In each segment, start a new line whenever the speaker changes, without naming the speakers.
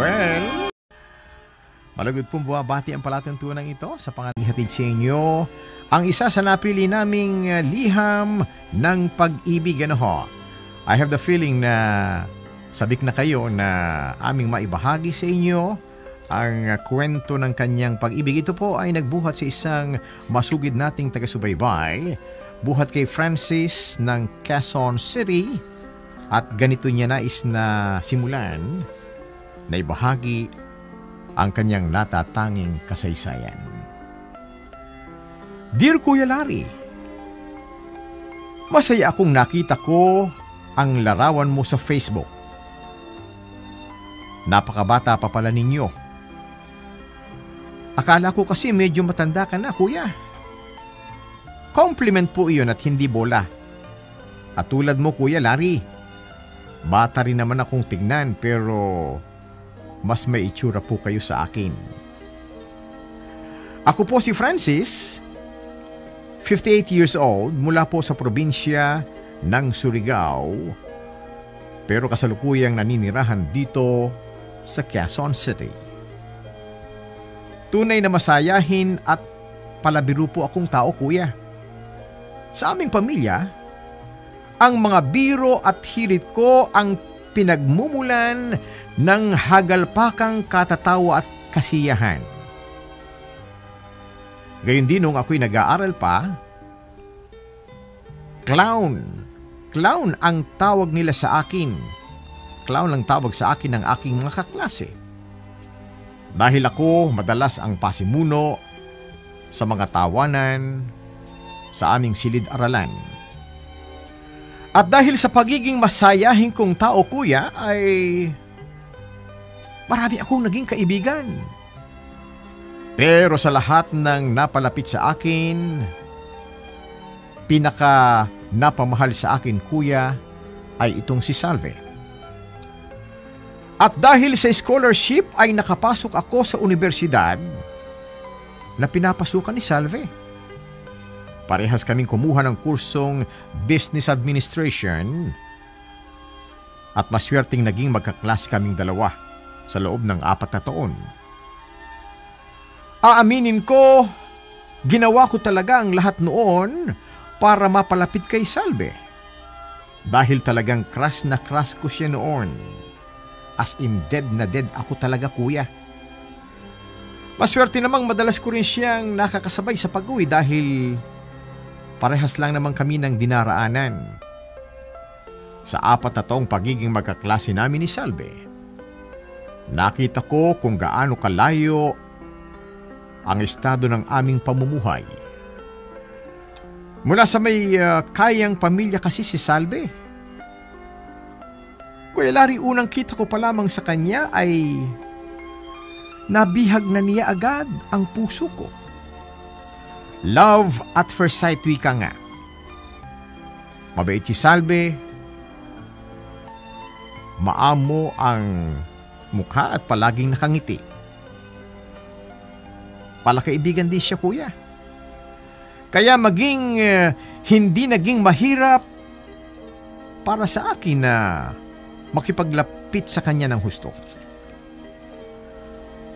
Well, malagod pong buwabati ang palatuntunan ito sa pangalihatid sa inyo. Ang isa sa napili naming liham ng pag-ibig. Ano ho? I have the feeling na sabik na kayo na aming maibahagi sa inyo ang kwento ng kanyang pag-ibig. Ito po ay nagbuhat sa isang masugid nating taga-subaybay. Buhat kay Francis ng Quezon City. At ganito niya nais na simulan na ibahagi ang kanyang natatanging kasaysayan. Dear Kuya Larry, masaya akong nakita ko ang larawan mo sa Facebook. Napakabata pa pala ninyo. Akala ko kasi medyo matanda ka na, Kuya. Compliment po iyon at hindi bola. At tulad mo, Kuya Larry, bata rin naman akong tignan pero mas may itsura po kayo sa akin. Ako po si Francis, 58 years old, mula po sa probinsya ng Surigao, pero kasalukuyang naninirahan dito sa Quezon City. Tunay na masayahin at palabiro po akong tao, Kuya. Sa aming pamilya, ang mga biro at hirit ko ang pinagmumulan ng hagalpakang katatawa at kasiyahan. Gayon din nung ako'y nag-aaral pa, clown. Clown ang tawag nila sa akin. Clown ang tawag sa akin ng aking mga kaklase. Dahil ako madalas ang pasimuno sa mga tawanan sa aming silid-aralan. At dahil sa pagiging masayahin kong tao, Kuya, ay marami akong naging kaibigan. Pero sa lahat ng napalapit sa akin, pinaka napamahal sa akin, Kuya, ay itong si Salve. At dahil sa scholarship ay nakapasok ako sa universidad na pinapasukan ni Salve. Parehas kaming kumuha ng kursong Business Administration at maswerteng naging magkaklase kaming dalawa sa loob ng 4 na taon. Aaminin ko, ginawa ko talaga ang lahat noon para mapalapit kay Salve. Dahil talagang crush na crush ko siya noon. As in dead na dead ako talaga, Kuya. Maswerte namang madalas ko rin siyang nakakasabay sa pag-uwi dahil parehas lang naman kami ng dinaraanan. Sa 4 na taong pagiging magkaklase namin ni Salve, nakita ko kung gaano kalayo ang estado ng aming pamumuhay. Mula sa may kayang pamilya kasi si Salve. Kuya Larry, unang kita ko pa lamang sa kanya ay nabihag na niya agad ang puso ko. Love at first sight, wika nga. Mabait si Salve, maamo ang mukha at palaging nakangiti. Palakaibigan din siya, Kuya. Kaya hindi naging mahirap para sa akin na makipaglapit sa kanya ng husto.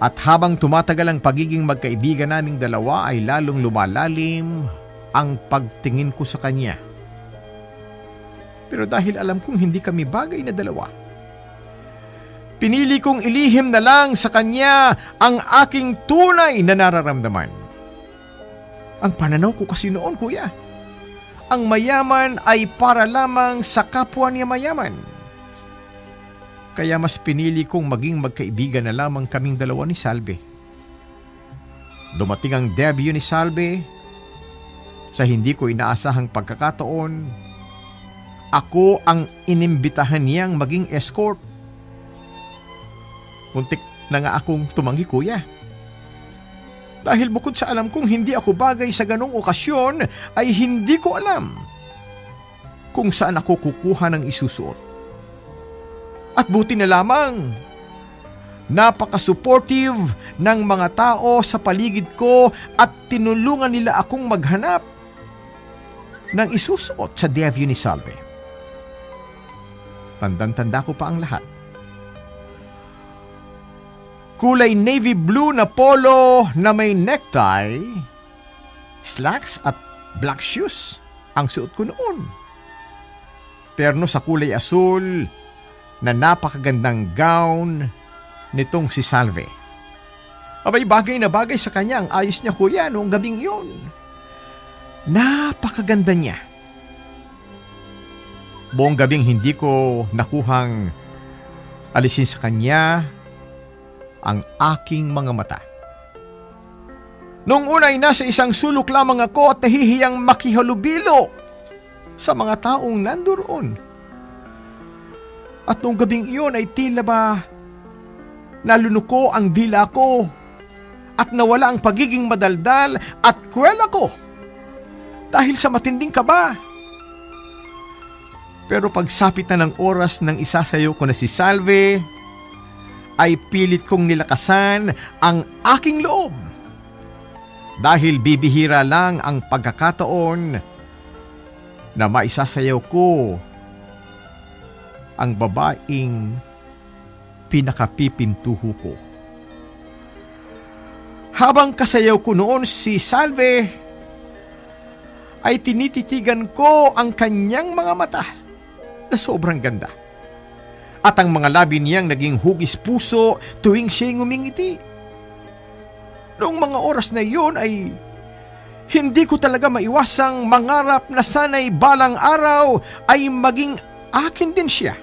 At habang tumatagal ang pagiging magkaibigan naming dalawa ay lalong lumalalim ang pagtingin ko sa kanya. Pero dahil alam kong hindi kami bagay na dalawa, pinili kong ilihim na lang sa kanya ang aking tunay na nararamdaman. Ang pananaw ko kasi noon, Kuya, ang mayaman ay para lamang sa kapwa niya mayaman. Kaya mas pinili kong maging magkaibigan na lamang kaming dalawa ni Salve. Dumating ang debut ni Salve. Sa hindi ko inaasahang pagkakataon, ako ang inimbitahan niyang maging escort. Muntik na nga akong tumanggi, Kuya. Dahil bukod sa alam kong hindi ako bagay sa ganong okasyon, ay hindi ko alam kung saan ako kukuha ng isusuot. At buti na lamang, napaka-supportive ng mga tao sa paligid ko at tinulungan nila akong maghanap ng isusuot sa debut ni Salve. Tandang-tanda ko pa ang lahat. kulay navy blue na polo na may necktie, slacks at black shoes ang suot ko noon. Terno sa kulay asul na napakagandang gown nitong si Salve. Abay, bagay na bagay sa kanya ang ayos niya, kuya, noong gabing yun. Napakaganda niya. Buong gabing hindi ko nakuhang alisin sa kanya ang aking mga mata. Noong una ay nasa isang sulok lamang ako at nahihiyang makihalubilo sa mga taong nandoon. At noong gabing iyon ay tila ba nalunuko ang dila ko at nawala ang pagiging madaldal at kwela ko dahil sa matinding kaba. Pero pagsapit na ng oras ng isasayaw ko na si Salve, ay pilit kong nilakasan ang aking loob. Dahil bibihira lang ang pagkakataon na maisasayaw ko ang babaeng pinakapipintuho ko. Habang kasayaw ko noon si Salve, ay tinititigan ko ang kanyang mga mata na sobrang ganda. At ang mga labi niyang naging hugis puso tuwing siya'y ngumingiti. Noong mga oras na iyon ay hindi ko talaga maiwasang mangarap na sana'y balang araw ay maging akin din siya.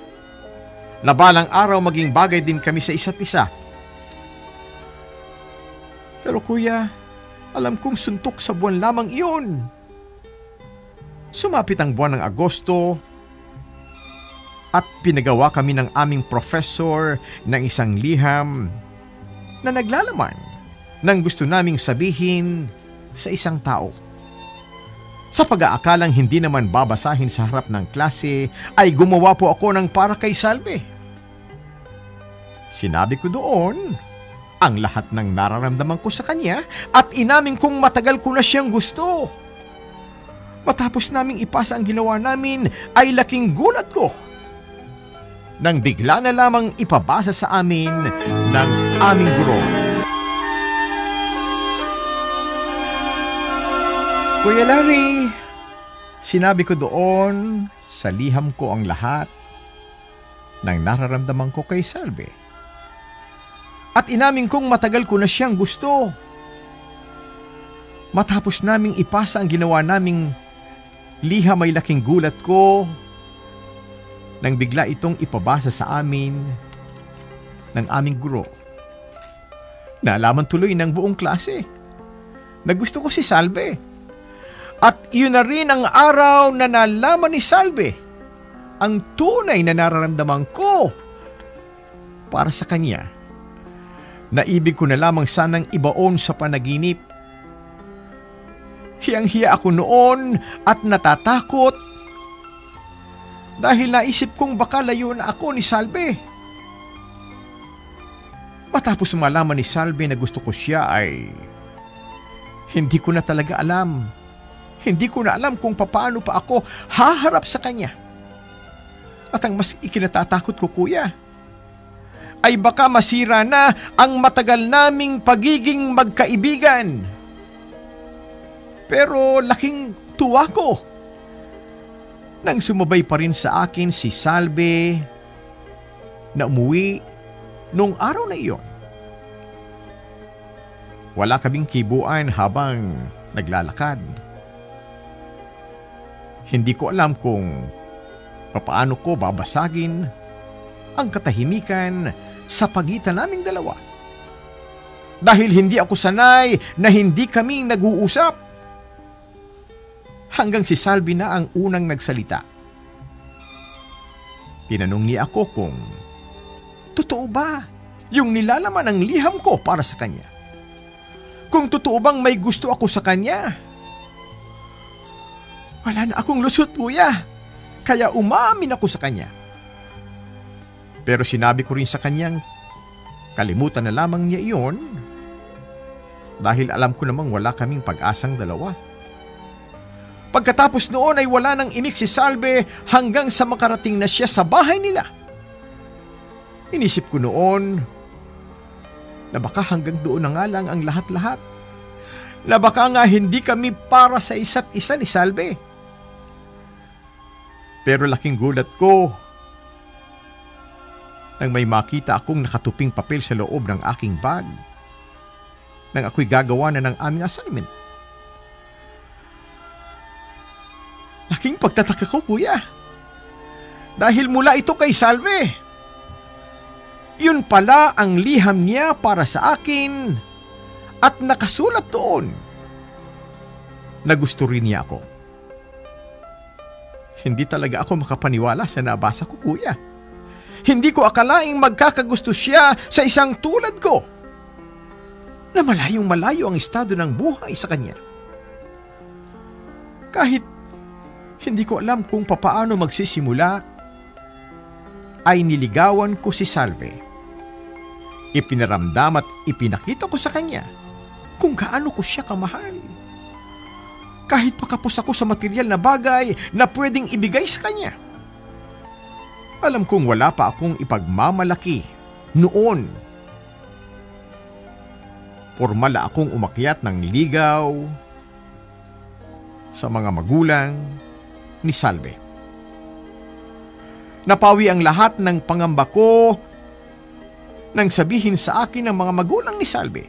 Na balang araw maging bagay din kami sa isa't isa. Pero kuya, alam kong suntok sa buwan lamang iyon. Sumapit ang buwan ng Agosto at pinagawa kami ng aming professor ng isang liham na naglalaman ng gusto naming sabihin sa isang tao. Sa pag-aakalang hindi naman babasahin sa harap ng klase, ay gumawa po ako ng para kay Salve. Sinabi ko doon ang lahat ng nararamdaman ko sa kanya at inamin kong matagal ko na siyang gusto. Matapos naming ipasa ang ginawa namin, ay laking gulat ko nang bigla na lamang ipabasa sa amin ng aming guro. Kuya Larry, sinabi ko doon sa liham ko ang lahat ng nararamdaman ko kay Salve. At inamin kong matagal ko na siyang gusto. Matapos naming ipasa ang ginawa naming liham, ay laking gulat ko nang bigla itong ipabasa sa amin ng aming guro. Naalaman tuloy ng buong klase na gusto ko si Salve. At iyon na rin ang araw na nalaman ni Salve ang tunay na nararamdaman ko para sa kanya. Naibig ko na lamang sanang ibaon sa panaginip. Hiyang-hiya ako noon at natatakot dahil naisip kong baka layo na ako ni Salve. Matapos malaman ni Salve na gusto ko siya, ay hindi ko na talaga alam. Hindi ko na alam kung paano pa ako haharap sa kanya. At ang mas ikinatatakot ko, kuya, ay baka masira na ang matagal naming pagiging magkaibigan. Pero laking tuwa ko nang sumabay pa rin sa akin si Salve na umuwi noong araw na iyon. Wala kaming kibuan habang naglalakad. Hindi ko alam kung papaano ko babasagin ang katahimikan sa pagitan naming dalawa. Dahil hindi ako sanay na hindi kaming nag-uusap. Hanggang si Salve na ang unang nagsalita. Tinanong niya ako kung totoo ba yung nilalaman ng liham ko para sa kanya. Kung totoo bang may gusto ako sa kanya. Wala na akong lusot, kuya. Kaya umamin ako sa kanya. Pero sinabi ko rin sa kanyang kalimutan na lamang niya iyon dahil alam ko namang wala kaming pag-asang dalawa. Pagkatapos noon ay wala nang imik si Salve hanggang sa makarating na siya sa bahay nila. Inisip ko noon, na baka hanggang doon na nga lang ang lahat-lahat. Na baka nga hindi kami para sa isa't isa ni Salve. Pero laking gulat ko nang may makita akong nakatuping papel sa loob ng aking bag nang ako'y gagawa na ng aming assignment. Laking pagtataka ko, kuya. Dahil mula ito kay Salve. Yun pala ang liham niya para sa akin at nakasulat doon na gusto rin niya ako. Hindi talaga ako makapaniwala sa nabasa ko, kuya. Hindi ko akalaing magkakagusto siya sa isang tulad ko na malayong malayo ang estado ng buhay sa kanya. Kahit hindi ko alam kung papaano magsisimula, ay niligawan ko si Salve. Ipinaramdam at ipinakita ko sa kanya kung gaano ko siya kamahal. Kahit pakapos ako sa material na bagay na pwedeng ibigay sa kanya. Alam kong wala pa akong ipagmamalaki noon. Pormal akong umakyat ng ligaw sa mga magulang ni Salve. Napawi ang lahat ng pangamba ko nang sabihin sa akin ng mga magulang ni Salve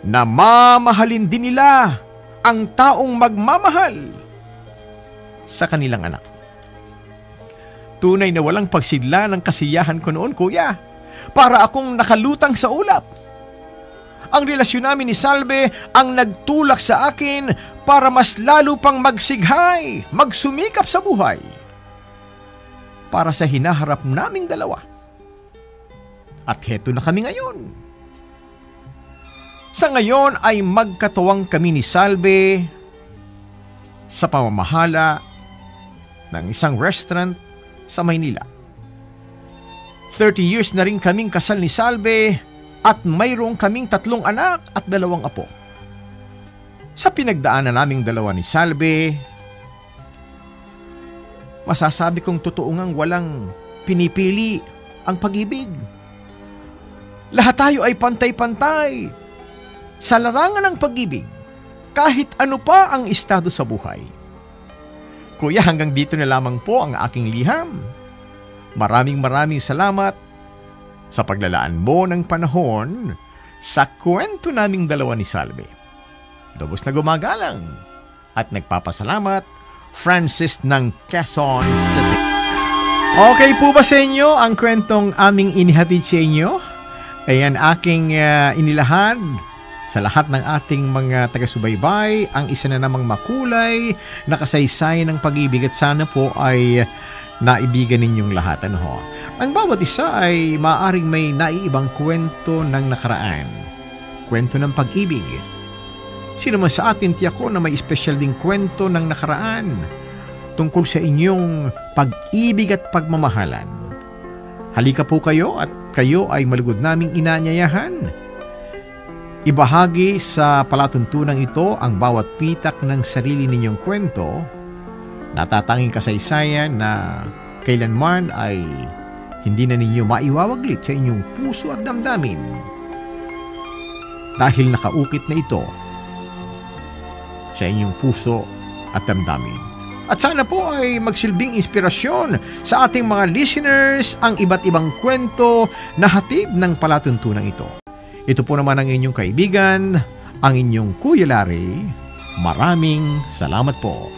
na mamahalin din nila ang taong magmamahal sa kanilang anak. Tunay na walang pagsidla ng kasiyahan ko noon, kuya. Para akong nakalutang sa ulap. Ang relasyon namin ni Salve ang nagtulak sa akin para mas lalo pang magsighay, magsumikap sa buhay. Para sa hinaharap naming dalawa. At heto na kami ngayon. Sa ngayon ay magkatuwang kami ni Salve sa pamamahala ng isang restaurant sa Maynila. 30 years na rin kaming kasal ni Salve at mayroong kaming 3 anak at 2 apo. Sa pinagdaanan naming dalawa ni Salve, masasabi kong totoo ngang walang pinipili ang pag-ibig. Lahat tayo ay pantay-pantay sa larangan ng pag-ibig, kahit ano pa ang estado sa buhay. Kuya, hanggang dito na lamang po ang aking liham. Maraming salamat sa paglalaan mo ng panahon sa kwento naming dalawa ni Salve. Lubos na gumagalang at nagpapasalamat, Francis ng Quezon City. Okay po ba sa inyo ang kwentong aming inihatid sa inyo? Ayan, aking inilahad sa lahat ng ating mga taga-subaybay ang isa na namang makulay na kasaysayan ng pag-ibig at sana po ay naibigan ninyong lahat. Ano ho? Ang bawat isa ay maaaring may naiibang kwento ng nakaraan. Kwento ng pag-ibig. Sino man sa atin tiyak ko na may espesyal ding kwento ng nakaraan tungkol sa inyong pag-ibig at pagmamahalan. Halika po kayo at kayo ay malugod naming inaanyayahan. Ibahagi sa palatuntunang ito ang bawat pitak ng sarili ninyong kwento, natatanging kasaysayan na kailanman ay hindi na ninyo maiwawaglit sa inyong puso at damdamin. Dahil nakaukit na ito sa inyong puso at damdamin. At sana po ay magsilbing inspirasyon sa ating mga listeners ang iba't ibang kwento na hatid ng palatuntunang ito. Ito po naman ang inyong kaibigan, ang inyong Kuya Larry. Maraming salamat po.